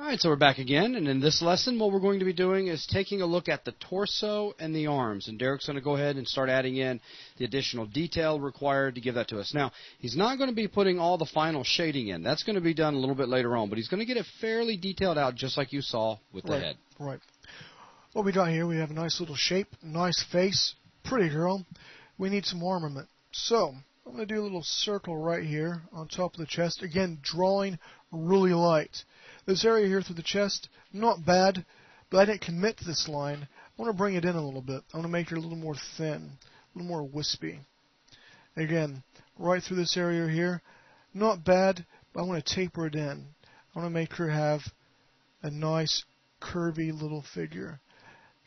Alright, so we're back again, and in this lesson what we're going to be doing is taking a look at the torso and the arms, and Derek's going to go ahead and start adding in the additional detail required to give that to us. Now, he's not going to be putting all the final shading in. That's going to be done a little bit later on, but he's going to get it fairly detailed out just like you saw with the head. Right. What we got here, we have a nice little shape, nice face, pretty girl. We need some armament. So, I'm going to do a little circle right here on top of the chest. Again, drawing really light. This area here through the chest, not bad, but I didn't commit to this line. I want to bring it in a little bit. I want to make it a little more thin, a little more wispy. Again, right through this area here, not bad, but I want to taper it in. I want to make her have a nice, curvy little figure.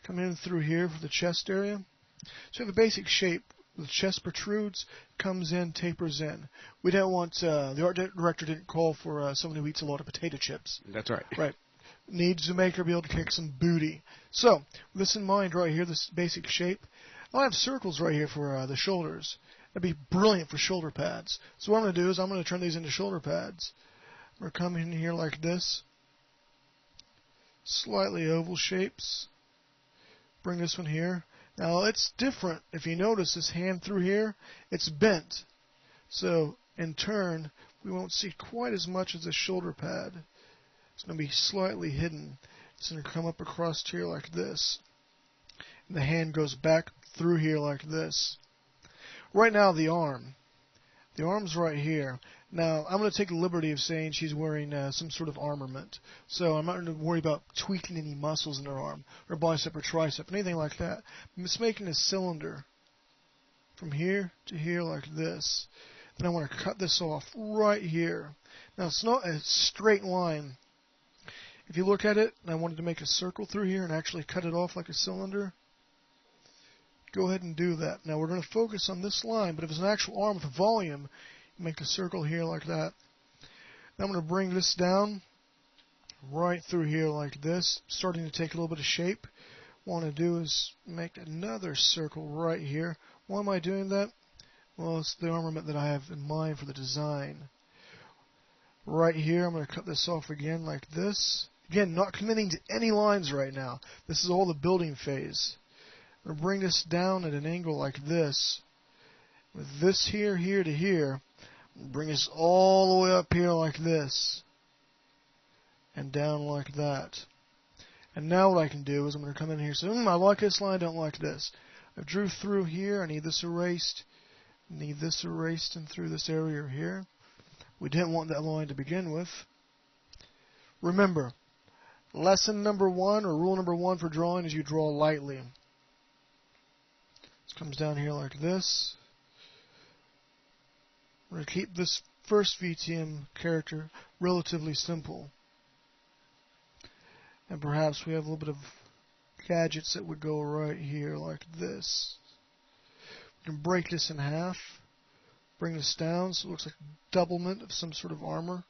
Come in through here for the chest area. So you have a basic shape. The chest protrudes, comes in, tapers in. We don't want, the art director didn't call for someone who eats a lot of potato chips. That's right. Right. Needs to make her be able to kick some booty. So, with this in mind right here, this basic shape, I'll have circles right here for the shoulders. That'd be brilliant for shoulder pads. So what I'm going to do is I'm going to turn these into shoulder pads. We're coming in here like this. Slightly oval shapes. Bring this one here. Now, it's different. If you notice this hand through here, it's bent. So, in turn, we won't see quite as much as a shoulder pad. It's going to be slightly hidden. It's going to come up across here like this. And the hand goes back through here like this. Right now, the arm. The arm's right here. Now, I'm going to take the liberty of saying she's wearing some sort of armament. So I'm not going to worry about tweaking any muscles in her arm, or bicep or tricep, anything like that. I'm just making a cylinder from here to here like this. Then I want to cut this off right here. Now, it's not a straight line. If you look at it, and I wanted to make a circle through here and actually cut it off like a cylinder, go ahead and do that. Now, we're going to focus on this line, but if it's an actual arm with a volume, make a circle here like that. Now I'm going to bring this down right through here like this, starting to take a little bit of shape. What I want to do is make another circle right here. Why am I doing that? Well, it's the armament that I have in mind for the design. Right here, I'm going to cut this off again like this. Again, not committing to any lines right now. This is all the building phase. I'm going to bring this down at an angle like this. With this here to here. Bring us all the way up here like this. And down like that. And now what I can do is I'm going to come in here and say, I like this line, I don't like this. I drew through here, I need this erased. Need this erased and through this area here. We didn't want that line to begin with. Remember, lesson number 1 or rule number 1 for drawing is you draw lightly. This comes down here like this. We're going to keep this first VTM character relatively simple. And perhaps we have a little bit of gadgets that would go right here like this. We can break this in half. Bring this down so it looks like doublement of some sort of armor.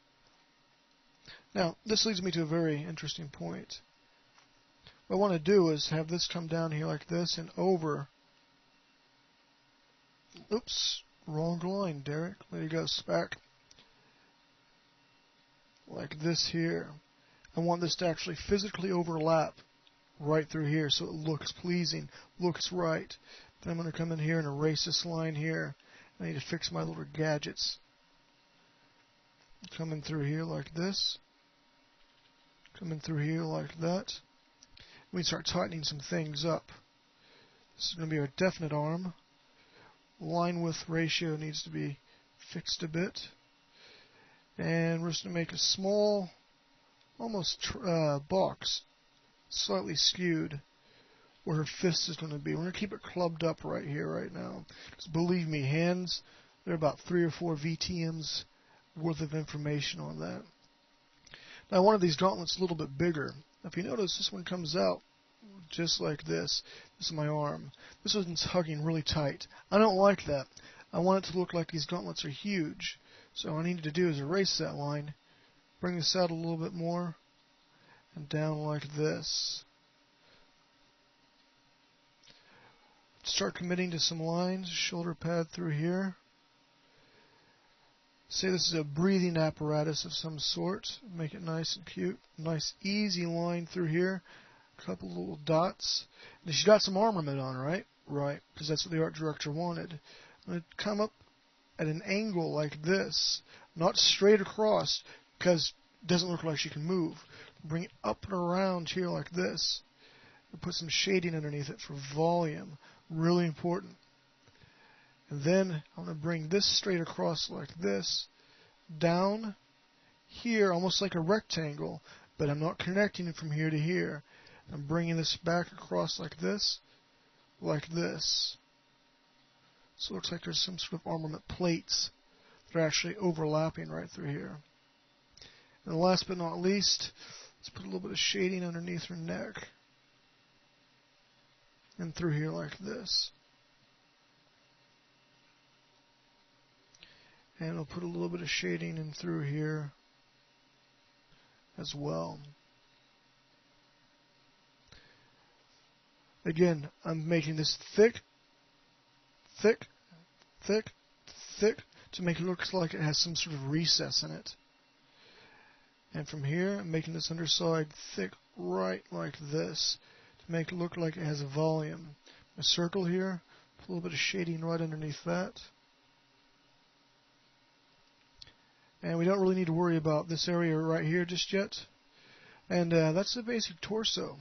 Now, this leads me to a very interesting point. What I want to do is have this come down here like this and over. Oops. Wrong line, Derek. There you go, Spack. Like this here. I want this to actually physically overlap right through here so it looks pleasing, looks right. Then I'm going to come in here and erase this line here. I need to fix my little gadgets. Come in through here like this. Come in through here like that. We start tightening some things up. This is going to be our definite arm. Line width ratio needs to be fixed a bit. And we're just going to make a small, almost box, slightly skewed, where her fist is going to be. We're going to keep it clubbed up right here, right now. Because believe me, hands, they're about 3 or 4 VTMs worth of information on that. Now, I wanted these gauntlets a little bit bigger. If you notice, this one comes out just like this. This is my arm. This one's hugging really tight. I don't like that. I want it to look like these gauntlets are huge. So what I need to do is erase that line, bring this out a little bit more, and down like this. Start committing to some lines, shoulder pad through here. Say this is a breathing apparatus of some sort. Make it nice and cute. Nice easy line through here. A couple little dots. And she's got some armament on, right? Right, because that's what the art director wanted. I'm going to come up at an angle like this. Not straight across, because it doesn't look like she can move. Bring it up and around here like this. And put some shading underneath it for volume. Really important. And then I'm going to bring this straight across like this, down here, almost like a rectangle, but I'm not connecting it from here to here. I'm bringing this back across like this. So it looks like there's some sort of armament plates that are actually overlapping right through here. And last but not least, let's put a little bit of shading underneath her neck. And through here like this. And I'll put a little bit of shading in through here as well. Again, I'm making this thick, thick, thick, thick to make it look like it has some sort of recess in it. And from here, I'm making this underside thick right like this to make it look like it has a volume. A circle here, put a little bit of shading right underneath that. And we don't really need to worry about this area right here just yet. And that's the basic torso.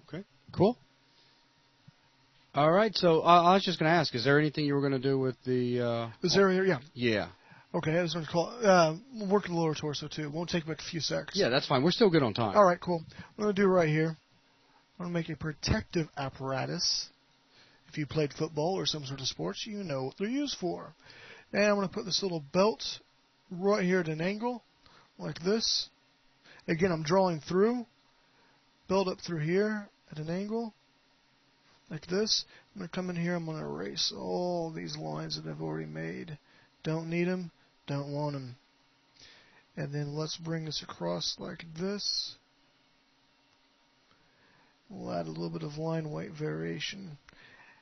Okay, cool. All right, so I was just going to ask, is there anything you were going to do with the... this area, yeah. Yeah. Okay, I was going to call we'll work the lower torso too. It won't take but a few seconds. Yeah, that's fine. We're still good on time. All right, cool. What I'm going to do right here, I'm going to make a protective apparatus. If you played football or some sort of sports, you know what they're used for. And I'm going to put this little belt right here at an angle, like this. Again, I'm drawing through, build up through here at an angle, like this. I'm going to come in here, I'm going to erase all these lines that I've already made. Don't need them, don't want them. And then let's bring this across like this. We'll add a little bit of line weight variation.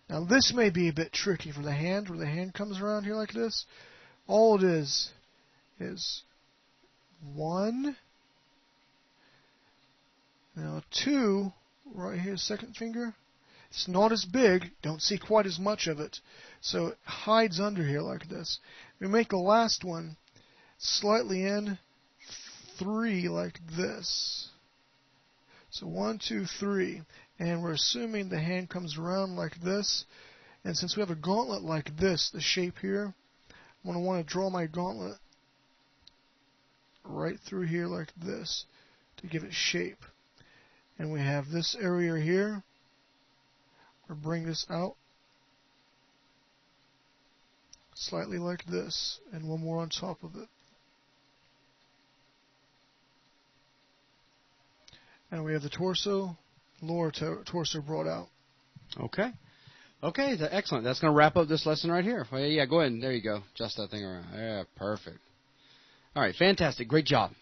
Now this may be a bit tricky for the hand, where the hand comes around here like this. All it is 1, now 2, right here, second finger. It's not as big, don't see quite as much of it, so it hides under here like this. We make the last one slightly in, 3 like this. So 1, 2, 3, and we're assuming the hand comes around like this, and since we have a gauntlet like this, the shape here, I'm going to want to draw my gauntlet right through here like this to give it shape. And we have this area here. We'll bring this out slightly like this, and one more on top of it. And we have the torso, lower torso brought out. Okay. Okay, excellent. That's going to wrap up this lesson right here. Well, yeah, go ahead. There you go. Just that thing around. Yeah, perfect. All right, fantastic. Great job.